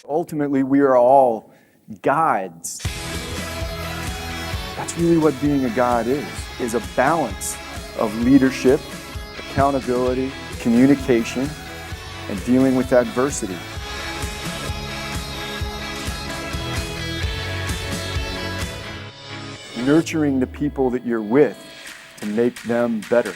Ultimately, we are all guides. That's really what being a guide is a balance of leadership, accountability, communication, and dealing with adversity. Nurturing the people that you're with to make them better.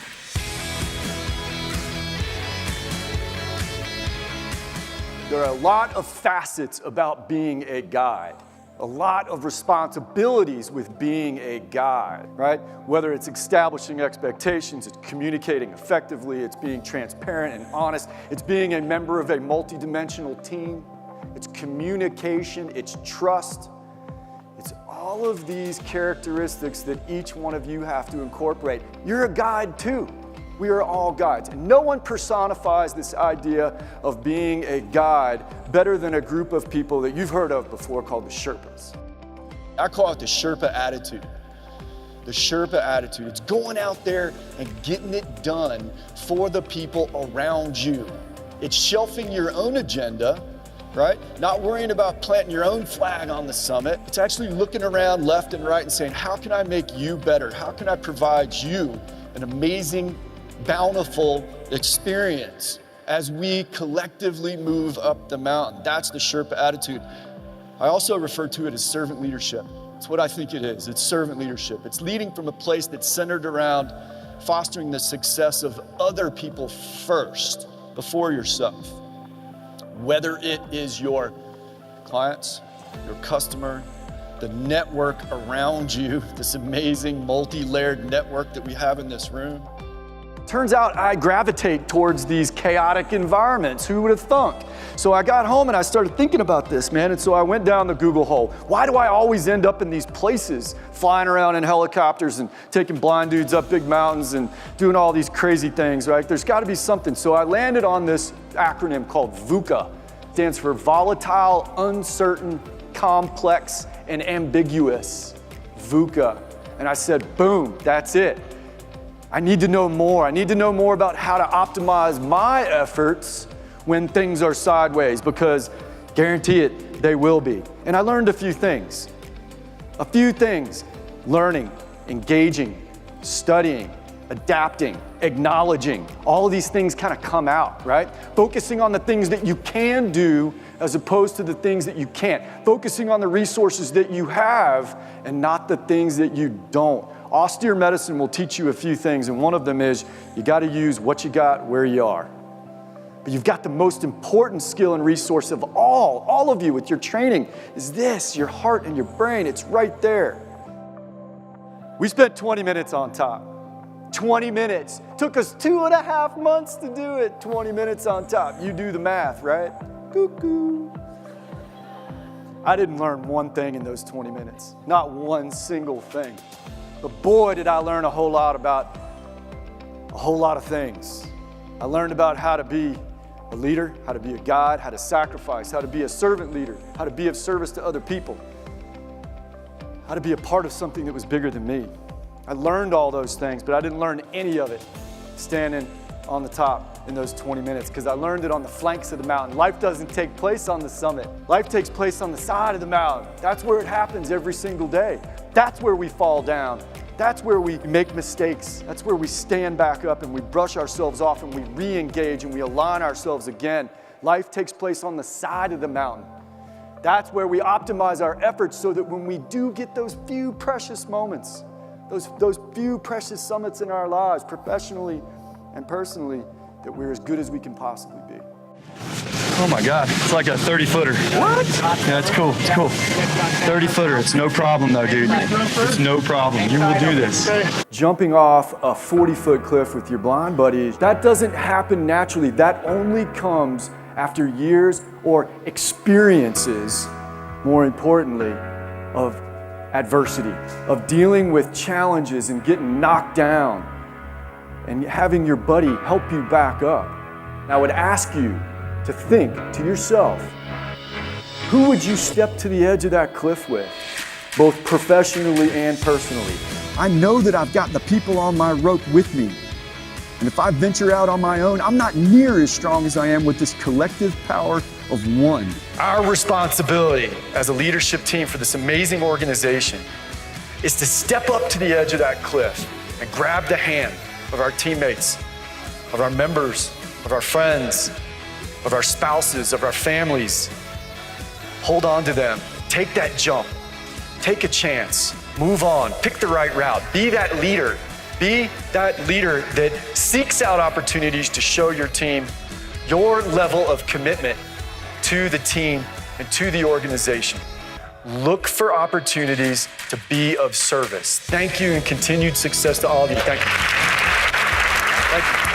There are a lot of facets about being a guide, a lot of responsibilities with being a guide, right? Whether it's establishing expectations, it's communicating effectively, it's being transparent and honest, it's being a member of a multidimensional team, it's communication, it's trust. It's all of these characteristics that each one of you have to incorporate. You're a guide too. We are all guides. And no one personifies this idea of being a guide better than a group of people that you've heard of before called the Sherpas. I call it the Sherpa attitude. The Sherpa attitude. It's going out there and getting it done for the people around you. It's shelving your own agenda, right? Not worrying about planting your own flag on the summit. It's actually looking around left and right and saying, how can I make you better? How can I provide you an amazing, bountiful experience as we collectively move up the mountain? That's the Sherpa attitude. I also refer to it as servant leadership. It's what I think it is. It's servant leadership. It's leading from a place that's centered around fostering the success of other people first, before yourself. Whether it is your clients, your customer, the network around you, this amazing multi-layered network that we have in this room. Turns out I gravitate towards these chaotic environments. Who would have thunk? So I got home and I started thinking about this, man. And so I went down the Google hole. Why do I always end up in these places, flying around in helicopters and taking blind dudes up big mountains and doing all these crazy things, right? There's got to be something. So I landed on this acronym called VUCA. It stands for volatile, uncertain, complex, and ambiguous. VUCA. And I said, boom, that's it. I need to know more. I need to know more about how to optimize my efforts when things are sideways, because guarantee it, they will be. And I learned a few things. Learning, engaging, studying, adapting, acknowledging. All of these things kind of come out, right? Focusing on the things that you can do as opposed to the things that you can't. Focusing on the resources that you have and not the things that you don't. Austere medicine will teach you a few things, and one of them is you got to use what you got where you are. But you've got the most important skill and resource of all of you with your training is this, your heart and your brain. It's right there. We spent 20 minutes on top. 20 minutes. Took us 2.5 months to do it. 20 minutes on top. You do the math, right? Cuckoo. I didn't learn one thing in those 20 minutes. Not one single thing. But boy, did I learn a whole lot about a whole lot of things. I learned about how to be a leader, how to be a guide, how to sacrifice, how to be a servant leader, how to be of service to other people, how to be a part of something that was bigger than me. I learned all those things, but I didn't learn any of it standing on the top in those 20 minutes, because I learned it on the flanks of the mountain. Life doesn't take place on the summit. Life takes place on the side of the mountain. That's where it happens every single day. That's where we fall down. That's where we make mistakes. That's where we stand back up and we brush ourselves off and we re-engage and we align ourselves again. Life takes place on the side of the mountain. That's where we optimize our efforts so that when we do get those few precious moments, those few precious summits in our lives, professionally and personally, that we're as good as we can possibly be. Oh my God, it's like a 30-footer. What? Yeah, it's cool, it's cool. 30-footer, it's no problem though, dude. It's no problem, you will do this. Jumping off a 40-foot cliff with your blind buddy, that doesn't happen naturally. That only comes after years or experiences, more importantly, of adversity, of dealing with challenges and getting knocked down and having your buddy help you back up. And I would ask you to think to yourself, who would you step to the edge of that cliff with, both professionally and personally? I know that I've got the people on my rope with me. And if I venture out on my own, I'm not near as strong as I am with this collective power of one. Our responsibility as a leadership team for this amazing organization is to step up to the edge of that cliff and grab the hand of our teammates, of our members, of our friends, of our spouses, of our families. Hold on to them. Take that jump. Take a chance. Move on. Pick the right route. Be that leader. Be that leader that seeks out opportunities to show your team your level of commitment to the team and to the organization. Look for opportunities to be of service. Thank you and continued success to all of you. Thank you. Thank you.